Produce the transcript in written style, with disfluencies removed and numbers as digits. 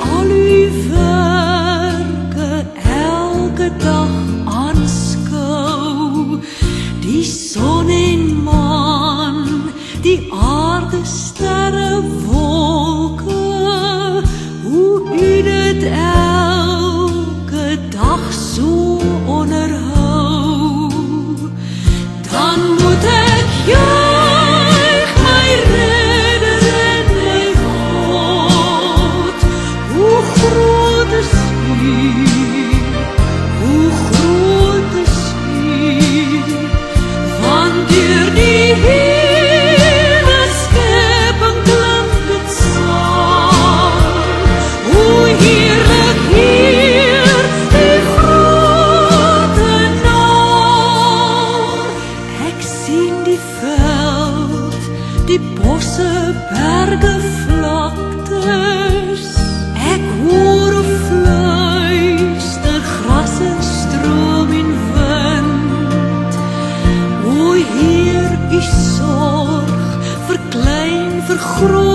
al uw werke elke dag aanskou, die son en maan, die aarde, sterre, wolke, hoe u dit elke dag so onderhou, dan moet ek juig my redder en my God. Hoe groot is u, hoe groot is u, want deur die hele skepping klink dit saam, hoe heerlik heer die grote naam. Ek sien die veld, die bosse, berge, vlaktes, ek hoor hoe fluister gras en stroom en wind. O Heer, u sorg vir klein, vir groot,